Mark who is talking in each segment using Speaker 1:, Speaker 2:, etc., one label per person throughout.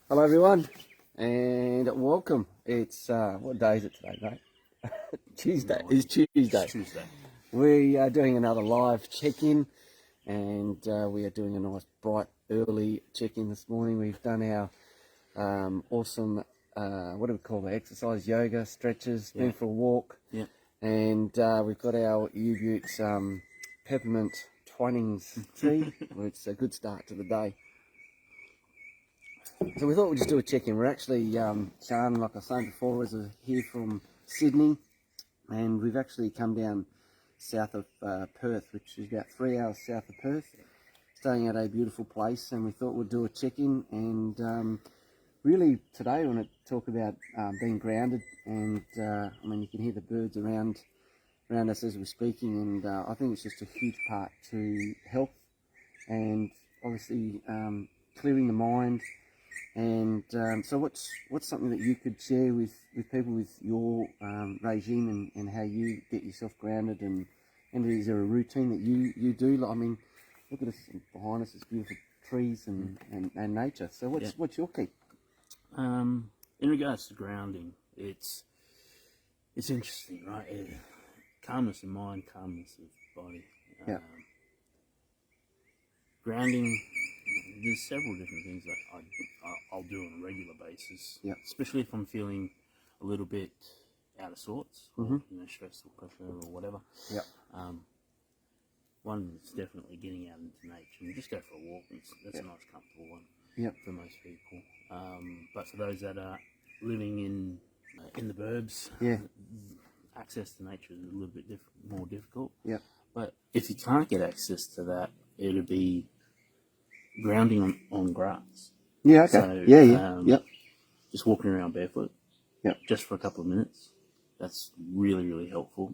Speaker 1: Hello everyone, and welcome. It's what day is it today, mate? Tuesday. It's Tuesday.
Speaker 2: It's Tuesday.
Speaker 1: We are doing another live check-in, and we are doing a nice bright early check-in this morning. We've done our awesome what do we call it? Exercise, yoga, stretches, been for a walk, and we've got our U-Buttes peppermint Twinings tea. It's a good start to the day. So we thought we'd just do a check-in. We're actually, Shaan, like I was saying before, was here from Sydney, and we've actually come down south of Perth, which is about 3 hours south of Perth, staying at a beautiful place, and we thought we'd do a check-in. And really today I want to talk about being grounded, and I mean, you can hear the birds around us as we're speaking, and I think it's just a huge part to health, and obviously clearing the mind. And so what's something that you could share with people with your regime and how you get yourself grounded, and is there a routine that you do? Like, I mean, look at us behind us, it's beautiful trees and nature. So what's your key?
Speaker 2: In regards to grounding, it's interesting, right? Calmness of mind, calmness of body. Grounding, there's several different things that I'll do on a regular basis, especially if I'm feeling a little bit out of sorts, or, stress or pressure or whatever. One is definitely getting out into nature and just go for a walk. That's a nice, comfortable one for most people. But for those that are living in the burbs, access to nature is a little bit more difficult. But if you can't get access to that, it'll be grounding on grass. So, just walking around barefoot. Just for a couple of minutes. That's really, really helpful.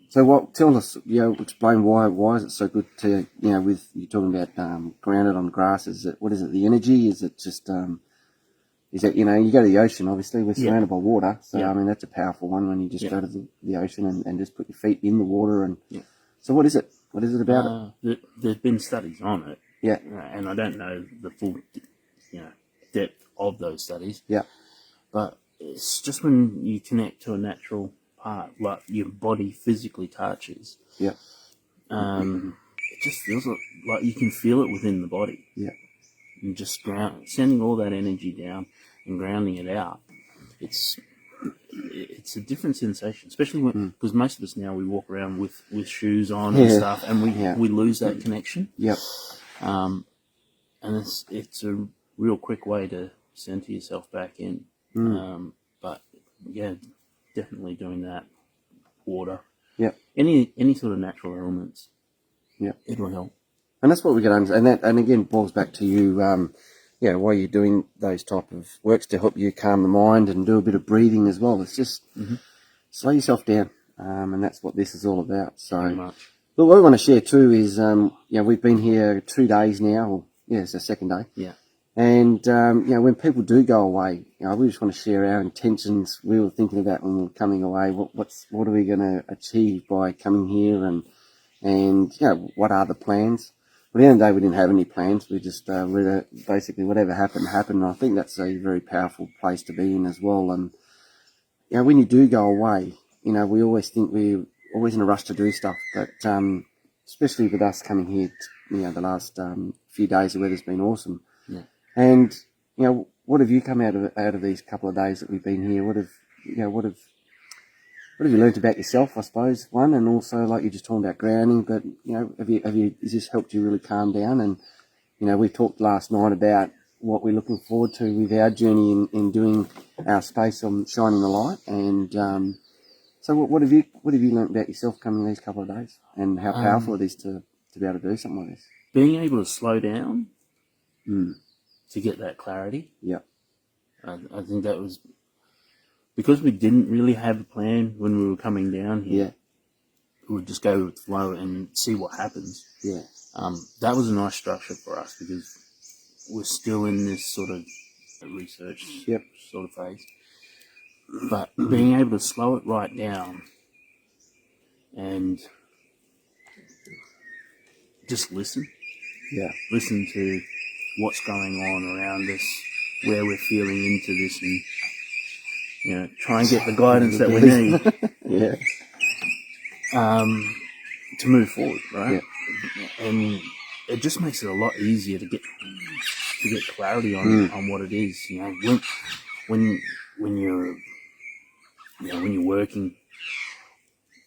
Speaker 1: So tell us, explain why is it so good to, with you talking about grounded on grass? What is it, the energy? Is it just, is that, you go to the ocean, obviously, we're surrounded by water. So, I mean, that's a powerful one when you just go to the ocean and just put your feet in the water. And so what is it? What is it about it?
Speaker 2: There's been studies on it. And I don't know the full, depth of those studies. But it's just when you connect to a natural part, like your body physically touches. It just feels like you can feel it within the body. And just sending all that energy down and grounding it out. It's a different sensation, especially because most of us now, we walk around with shoes on and stuff, and we lose that connection. And it's a real quick way to center yourself back in. But definitely doing that. Water. Any sort of natural elements. It'll help.
Speaker 1: And that's what we get under, and again boils back to you, while you're doing those type of works to help you calm the mind and do a bit of breathing as well. It's just slow yourself down, and that's what this is all about. So, look, what I want to share too is, we've been here 2 days now, or it's the second day. And when people do go away, we just want to share our intentions. We were thinking about when we were coming away, what are we going to achieve by coming here, and what are the plans? But at the end of the day, we didn't have any plans. We just basically whatever happened. And I think that's a very powerful place to be in as well. And when you do go away, we always think we're always in a rush to do stuff. But especially with us coming here, the last few days, the weather's been awesome. And what have you come out of these couple of days that we've been here? What have you learnt about yourself, I suppose, one, and also, like you're just talking about grounding, but, has this helped you really calm down? And, we talked last night about what we're looking forward to with our journey in doing our space on shining the light. And so what have you learnt about yourself coming these couple of days, and how powerful it is to be able to do something like this?
Speaker 2: Being able to slow down to get that clarity. I think that was... Because we didn't really have a plan when we were coming down here, we would just go with the flow and see what happens. That was a nice structure for us because we're still in this sort of research sort of phase. But being able to slow it right down and just listen.
Speaker 1: Yeah.
Speaker 2: Listen to what's going on around us, where we're feeling into this, and try and get the guidance that we need.
Speaker 1: Yeah.
Speaker 2: To move forward, right?
Speaker 1: Yeah.
Speaker 2: And it just makes it a lot easier to get clarity on what it is. When you're when you're working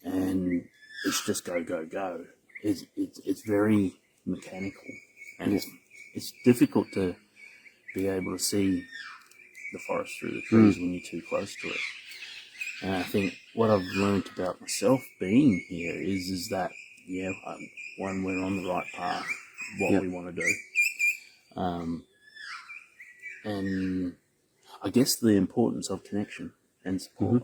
Speaker 2: and it's just go. It's very mechanical, and it's difficult to be able to see the forest through the trees when you're too close to it. And I think what I've learned about myself being here is that one, we're on the right path, what we want to do, and I guess the importance of connection and support.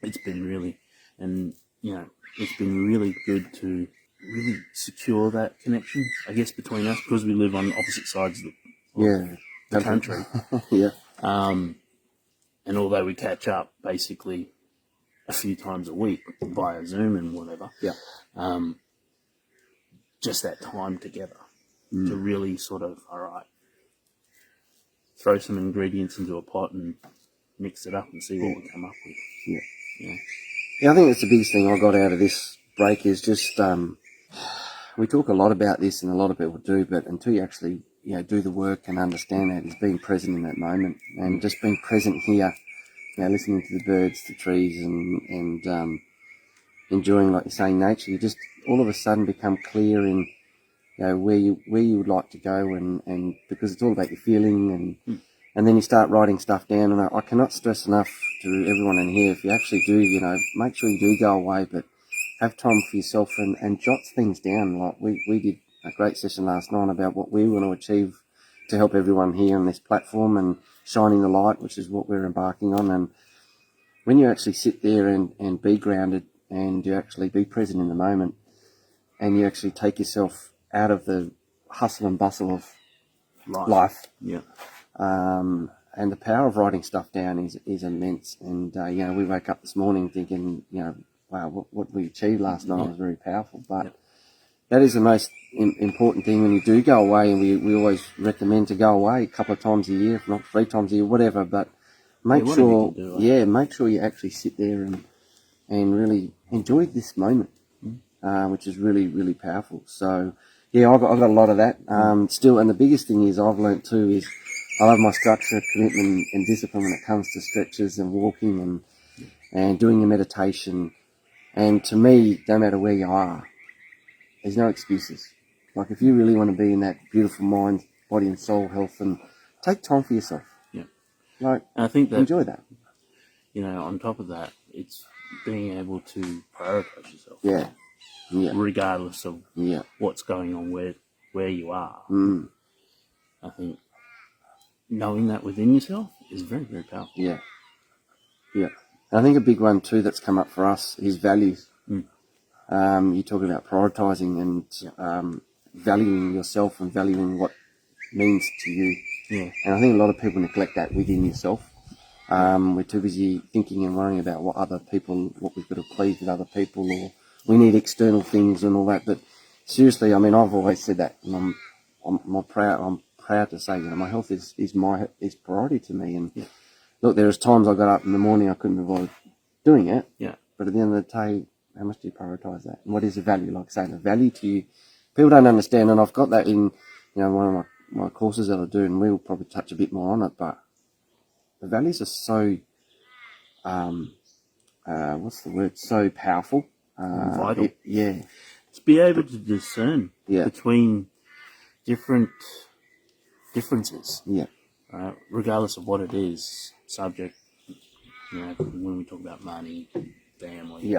Speaker 2: It's been really, it's been really good to really secure that connection, I guess, between us, because we live on opposite sides of the country. And although we catch up basically a few times a week via Zoom and whatever, just that time together to really sort of, all right, throw some ingredients into a pot and mix it up and see what we come up with.
Speaker 1: Yeah, I think that's the biggest thing I got out of this break is just, we talk a lot about this and a lot of people do, but until you actually, do the work and understand that, is being present in that moment and just being present here, listening to the birds, the trees and enjoying, like you're saying, nature. You just all of a sudden become clear in, where you would like to go and because it's all about your feeling and then you start writing stuff down. And I cannot stress enough to everyone in here, if you actually do, make sure you do go away, but have time for yourself and jot things down. Like we did a great session last night about what we want to achieve to help everyone here on this platform and shining the light, which is what we're embarking on. And when you actually sit there and be grounded and you actually be present in the moment and you actually take yourself out of the hustle and bustle of life. And the power of writing stuff down is immense. And, we woke up this morning thinking, wow, what we achieved last night was very powerful. But that is the most important thing when you do go away. And we always recommend to go away a couple of times a year, if not 3 times a year, whatever. But make sure you actually sit there and really enjoy this moment, which is really, really powerful. So, I've got a lot of that still. And the biggest thing is I've learnt too is I love my structure, commitment and discipline when it comes to stretches and walking and doing your meditation. And to me, no matter where you are, there's no excuses. Like if you really want to be in that beautiful mind, body and soul health, and take time for yourself. Like,
Speaker 2: I think that,
Speaker 1: enjoy that.
Speaker 2: On top of that, it's being able to prioritize yourself. Regardless of what's going on where you are. I think knowing that within yourself is very, very powerful.
Speaker 1: Yeah. And I think a big one too that's come up for us is values. You're talking about prioritizing and valuing yourself and valuing what means to you. And I think a lot of people neglect that within yourself. We're too busy thinking and worrying about what we've got to please with other people, or we need external things and all that. But seriously, I mean, I've always said that, and I'm proud to say, my health is priority to me. And look, there was times I got up in the morning, I couldn't avoid doing it. But at the end of the day, how much do you prioritize that? And what is the value? Like saying the value to you, people don't understand. And I've got that in, one of my courses that I do, and we'll probably touch a bit more on it. But the values are so, what's the word? So powerful.
Speaker 2: Vital.
Speaker 1: To
Speaker 2: be able to discern between differences. Regardless of what it is, subject, when we talk about money, family,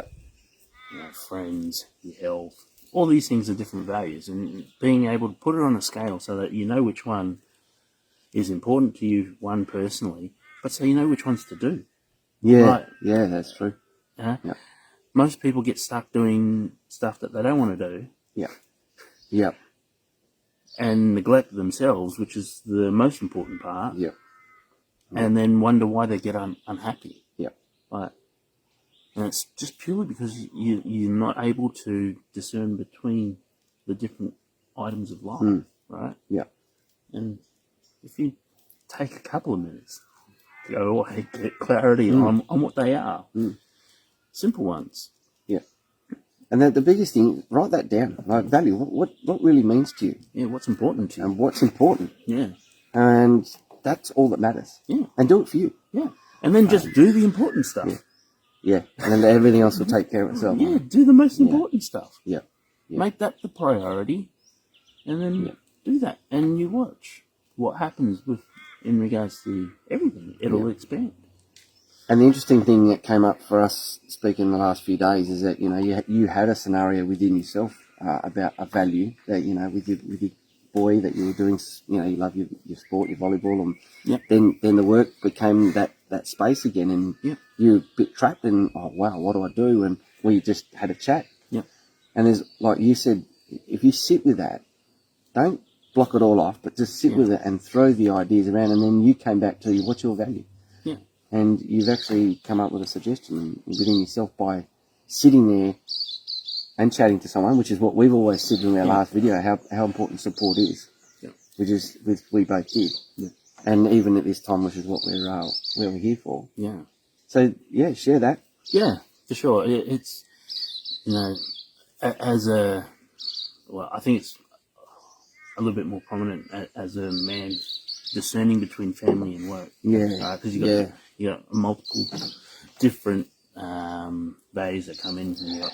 Speaker 2: friends, your health, all these things are different values, and being able to put it on a scale so that you know which one is important to you, one personally, but so you know which ones to do.
Speaker 1: That's true.
Speaker 2: Most people get stuck doing stuff that they don't want to do. And neglect themselves, which is the most important part. And then wonder why they get unhappy. And it's just purely because you're not able to discern between the different items of life, right? And if you take a couple of minutes to go away, get clarity on what they are. Simple ones.
Speaker 1: Yeah. And the biggest thing, write that down. Like value, what really means to you.
Speaker 2: Yeah, what's important to you.
Speaker 1: And what's important.
Speaker 2: Yeah.
Speaker 1: And that's all that matters.
Speaker 2: Yeah.
Speaker 1: And do it for you.
Speaker 2: Yeah. And then just do the important stuff.
Speaker 1: Yeah. Yeah. And then everything else will take care of itself.
Speaker 2: Yeah, do the most important stuff.
Speaker 1: Yeah.
Speaker 2: Make that the priority, and then do that. And you watch what happens in regards to everything. It'll expand.
Speaker 1: And the interesting thing that came up for us speaking the last few days is that, you had a scenario within yourself about a value that, with your boy that you were doing, you love your sport, your volleyball, and then the work became that space again, and you're a bit trapped in, oh, wow, what do I do? And we just had a chat.
Speaker 2: Yeah.
Speaker 1: And there's, like you said, if you sit with that, don't block it all off, but just sit with it and throw the ideas around, and then you came back to, what's your value?
Speaker 2: Yeah.
Speaker 1: And you've actually come up with a suggestion within yourself by sitting there and chatting to someone, which is what we've always said in our last video, how important support is, which is we both did. Yeah. And even at this time, which is what we're here for. Yeah. So, share that.
Speaker 2: Yeah, for sure. It's, I think it's a little bit more prominent as a man discerning between family and work.
Speaker 1: Yeah.
Speaker 2: Because you got multiple different values that come in. You got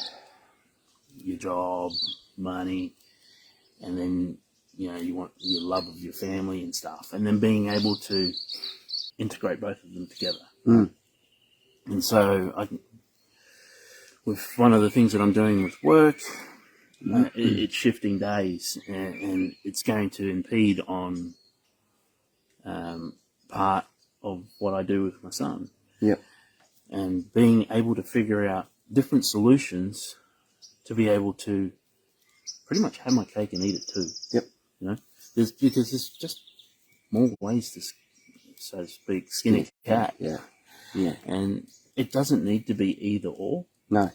Speaker 2: your job, money, and then you want your love of your family and stuff, and then being able to integrate both of them together. And so, with one of the things that I'm doing with work, it's shifting days, and it's going to impede on part of what I do with my son.
Speaker 1: Yep.
Speaker 2: And being able to figure out different solutions to be able to pretty much have my cake and eat it too.
Speaker 1: Yep.
Speaker 2: Because there's just more ways to, so to speak, skin a cat.
Speaker 1: Yeah. Yeah.
Speaker 2: And it doesn't need to be either or.
Speaker 1: No.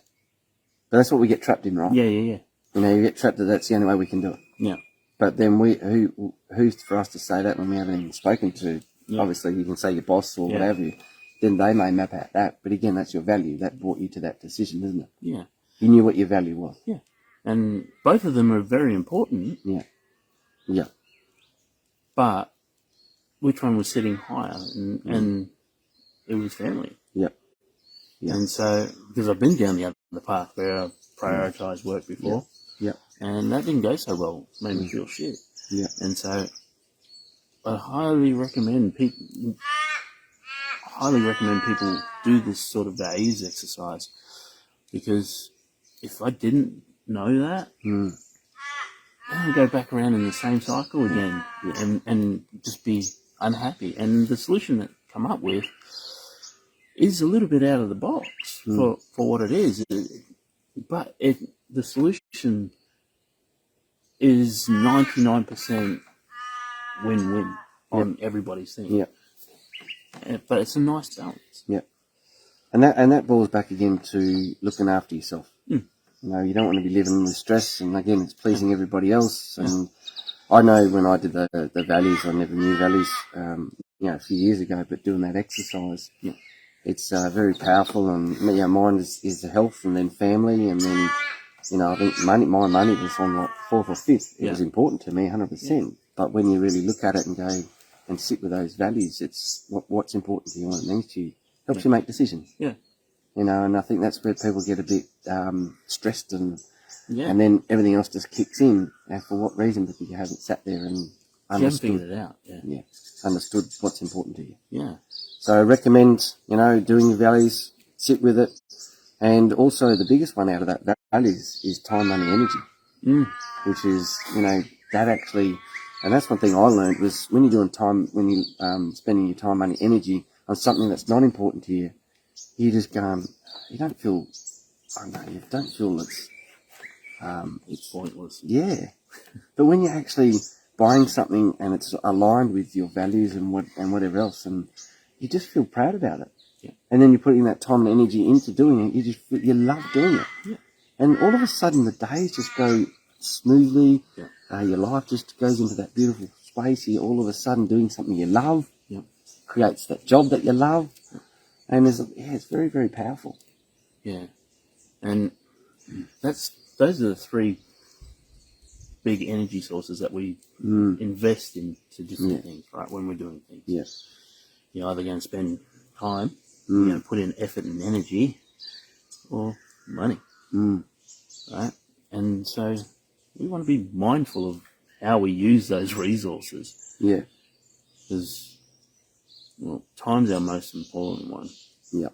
Speaker 1: But that's what we get trapped in, right?
Speaker 2: Yeah.
Speaker 1: You get trapped that that's the only way we can do it.
Speaker 2: Yeah.
Speaker 1: But then who's for us to say that when we haven't even spoken to? Yeah. Obviously, you can say your boss or whatever. Then they may map out that. But again, that's your value. That brought you to that decision, isn't it?
Speaker 2: Yeah.
Speaker 1: You knew what your value was.
Speaker 2: Yeah. And both of them are very important.
Speaker 1: Yeah. Yeah.
Speaker 2: But which one was sitting higher? And it was family.
Speaker 1: Yep. Yeah.
Speaker 2: And so, because I've been down the other path where I've prioritised work before.
Speaker 1: Yeah.
Speaker 2: And that didn't go so well. It made me feel shit.
Speaker 1: Yeah.
Speaker 2: And so, I highly recommend people do this sort of values exercise, because if I didn't know that, then I'd go back around in the same cycle again and just be unhappy. And the solution that I come up with is a little bit out of the box for what it is. But the solution is 99% win-win on everybody's thing.
Speaker 1: Yeah.
Speaker 2: But it's a nice balance.
Speaker 1: Yeah. And that boils back again to looking after yourself. You don't want to be living with stress, and again, it's pleasing everybody else. And I know when I did the values, I never knew values, a few years ago, but doing that exercise, it's very powerful. And mine is the health, and then family, and then I think my money was on like 4th or 5th. It was important to me, 100%. But when you really look at it and go and sit with those values, it's what's important to you, what it means to you, helps you make decisions.
Speaker 2: Yeah.
Speaker 1: And I think that's where people get a bit stressed, and then everything else just kicks in. And for what reason? Because you haven't sat there and understood
Speaker 2: it out. Yeah.
Speaker 1: Understood what's important to you.
Speaker 2: Yeah.
Speaker 1: So I recommend, doing your values, sit with it, and also the biggest one out of that values is time, money, energy, which is that actually, and that's one thing I learned was when you're doing time, when you spending your time, money, energy on something that's not important to you. You just go, you don't feel it's
Speaker 2: pointless.
Speaker 1: Yeah. But when you're actually buying something and it's aligned with your values and whatever else, and you just feel proud about it.
Speaker 2: Yeah.
Speaker 1: And then you're putting that time and energy into doing it, you love doing it.
Speaker 2: Yeah.
Speaker 1: And all of a sudden the days just go smoothly.
Speaker 2: Yeah.
Speaker 1: Your life just goes into that beautiful space, you're all of a sudden doing something you love.
Speaker 2: Yep.
Speaker 1: Creates that job that you love. Yep. And it's very, very powerful.
Speaker 2: Yeah. And those are the three big energy sources that we invest into different things, right? When we're doing things.
Speaker 1: Yes.
Speaker 2: You're either going to spend time, you know, put in effort and energy, or money, right? And so we want to be mindful of how we use those resources.
Speaker 1: Yeah.
Speaker 2: Because, well, time's our most important one.
Speaker 1: Yeah.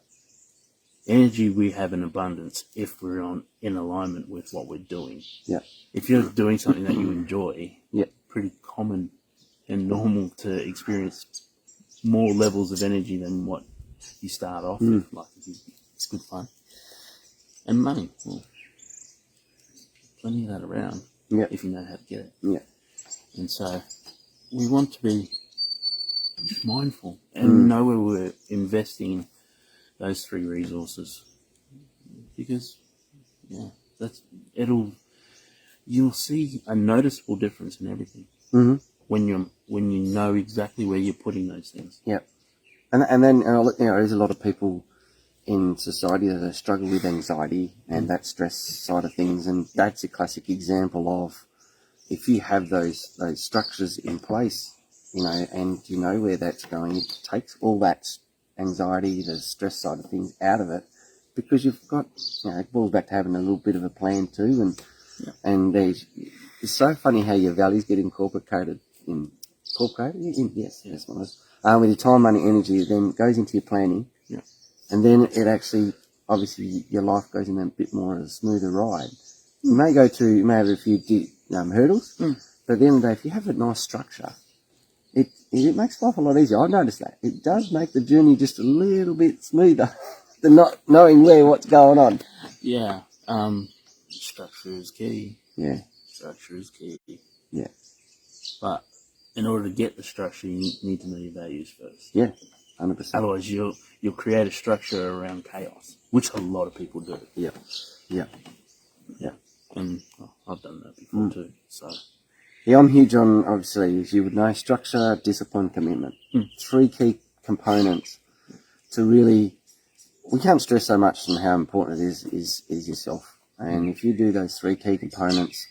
Speaker 2: Energy we have in abundance if we're in alignment with what we're doing.
Speaker 1: Yeah.
Speaker 2: If you're doing something that you enjoy,
Speaker 1: yeah,
Speaker 2: pretty common and normal to experience more levels of energy than what you start off with. Like, it's good fun. And money, well, plenty of that around if you know how to get it.
Speaker 1: Yeah.
Speaker 2: And so we want to be just mindful and know where we're investing those three resources, because you'll see a noticeable difference in everything when you know exactly where you're putting those things.
Speaker 1: Yeah, and then there's a lot of people in society that struggle with anxiety and that stress side of things, and that's a classic example of, if you have those structures in place, and you know where that's going, it takes all that anxiety, the stress side of things out of it, because you've got, it boils back to having a little bit of a plan too, and it's so funny how your values get incorporated. Yes, that's what it is. With your time, money, energy, then goes into your planning, and then it actually, obviously, your life goes in a bit more of a smoother ride. You may have a few hurdles, but at the end of the day, if you have a nice structure, it makes life a lot easier. I've noticed that. It does make the journey just a little bit smoother than not knowing what's going on.
Speaker 2: Yeah. Structure is key.
Speaker 1: Yeah.
Speaker 2: Structure is key.
Speaker 1: Yeah.
Speaker 2: But in order to get the structure, you need to know your values first.
Speaker 1: Yeah, 100%.
Speaker 2: Otherwise, you'll create a structure around chaos, which a lot of people do.
Speaker 1: Yeah. Yeah.
Speaker 2: Yeah. And I've done that before too. So.
Speaker 1: Yeah, I'm huge on, obviously, as you would know, structure, discipline, commitment. 3 key components to really, we can't stress so much on how important it is yourself. And if you do those 3 key components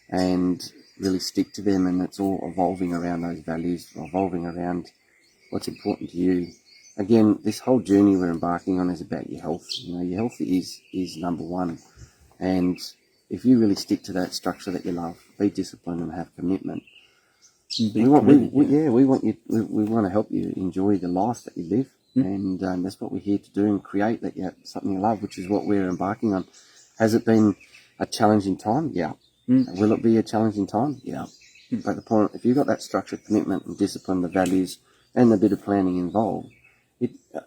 Speaker 1: and really stick to them, and it's all evolving around those values, evolving around what's important to you. Again, this whole journey we're embarking on is about your health. Your health is number one. And if you really stick to that structure that you love, be disciplined and have commitment. We want to help you enjoy the life that you live, and that's what we're here to do, and create something you love, which is what we're embarking on. Has it been a challenging time? Yeah. Will it be a challenging time? Yeah. But the point, if you've got that structure, commitment, and discipline, the values, and the bit of planning involved,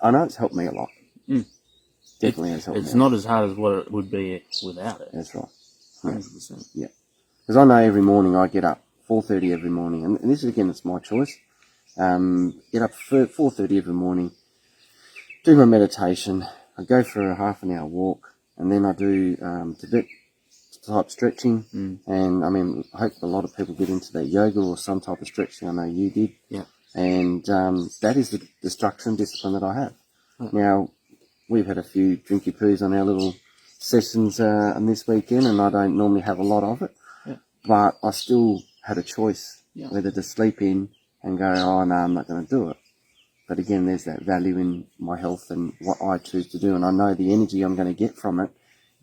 Speaker 1: I know it's helped me a lot. Definitely has helped me.
Speaker 2: It's not as hard as what it would be without it.
Speaker 1: That's right.
Speaker 2: 100%.
Speaker 1: Yeah. Because I know every morning I get up 4:30 every morning, and this is, again, it's my choice. Get up 4:30 every morning, do my meditation. I go for a half an hour walk, and then I do Tibet type stretching. And I mean, I hope a lot of people get into that yoga or some type of stretching. I know you did.
Speaker 2: Yeah.
Speaker 1: And that is the structure and discipline that I have. Now, we've had a few drinky poos on our little sessions on this weekend, and I don't normally have a lot of it. But I still had a choice whether to sleep in and go, oh no, I'm not going to do it. But again, there's that value in my health and what I choose to do, and I know the energy I'm going to get from it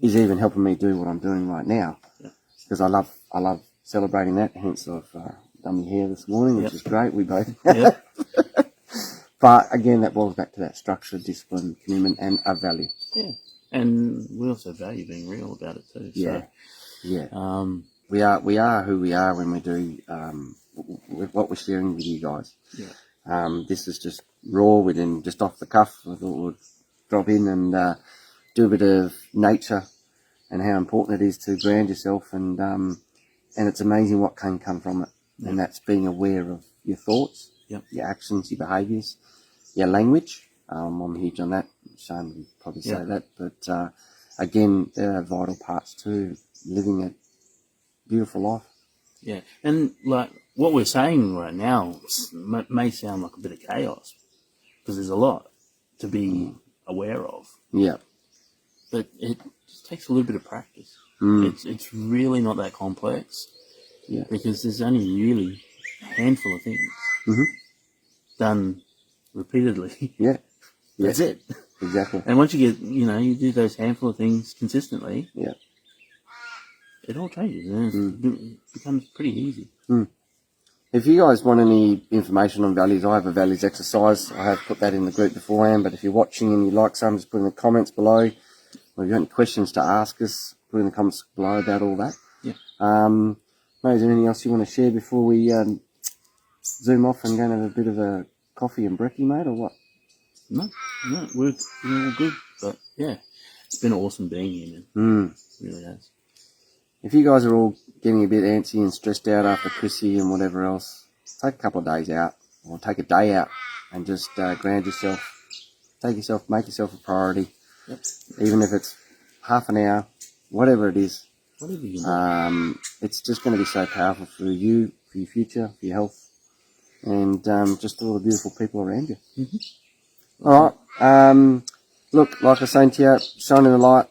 Speaker 1: is even helping me do what I'm doing right now. Because I love celebrating that. Hence, I've done my hair this morning, which is great. We both. But again, that boils back to that structure, discipline, commitment, and a value.
Speaker 2: Yeah, and we also value being real about it too. So,
Speaker 1: we are who we are when we do what we're sharing with you guys. This is just raw, within just off the cuff. I thought we'd drop in and do a bit of nature and how important it is to ground yourself, and it's amazing what can come from it. And that's being aware of your thoughts, your actions, your behaviours, your language. I'm huge on that. Shaan would probably say that, but again, there are vital parts to living a beautiful life.
Speaker 2: Yeah, and like what we're saying right now may sound like a bit of chaos because there's a lot to be aware of.
Speaker 1: Yeah.
Speaker 2: But it just takes a little bit of practice. It's really not that complex.
Speaker 1: Yeah.
Speaker 2: Because there's only really a handful of things done repeatedly.
Speaker 1: Yeah.
Speaker 2: That's it.
Speaker 1: Exactly.
Speaker 2: And once you get, you do those handful of things consistently.
Speaker 1: Yeah.
Speaker 2: It all changes and it becomes pretty easy.
Speaker 1: If you guys want any information on values, I have a values exercise. I have put that in the group beforehand, but if you're watching and you'd like some, just put in the comments below. Or if you have any questions to ask us, put in the comments below about all that.
Speaker 2: Yeah.
Speaker 1: Mate, is there anything else you want to share before we zoom off and go and have a bit of a coffee and brekkie, mate, or what?
Speaker 2: No, we're all good. But yeah, it's been awesome being here, man. It really has.
Speaker 1: If you guys are all getting a bit antsy and stressed out after Chrissy and whatever else, take a couple of days out, or take a day out, and just ground yourself. Make yourself a priority.
Speaker 2: Yep.
Speaker 1: Even if it's half an hour, whatever it is.
Speaker 2: Whatever you do.
Speaker 1: It's just going to be so powerful for you, for your future, for your health, and just all the beautiful people around you. All right. Look, like I was saying to you, Shining the Light.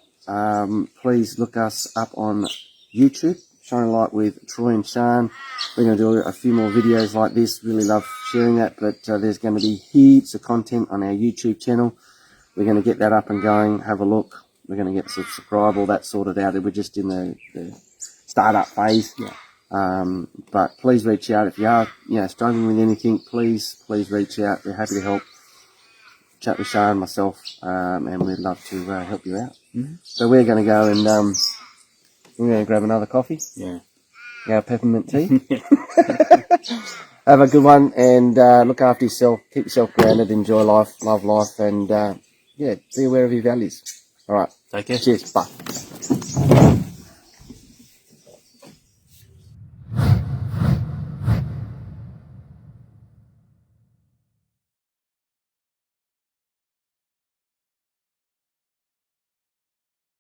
Speaker 1: Please look us up on YouTube, Shining Light with Troy and Shaan. We're going to do a few more videos like this. Really love sharing that, but there's going to be heaps of content on our YouTube channel. We're going to get that up and going. Have a look. We're going to get subscribe, all that sorted out. We're just in the startup phase. Yeah. But please reach out if you are, struggling with anything. Please reach out. We're happy to help. Chat with Shaan, myself, and we'd love to help you out. So we're going to go and we're going to grab another coffee.
Speaker 2: Yeah.
Speaker 1: Our peppermint tea. Have a good one and look after yourself. Keep yourself grounded. Enjoy life. Love life. And be aware of your values. All right.
Speaker 2: Take care.
Speaker 1: Cheers. Bye.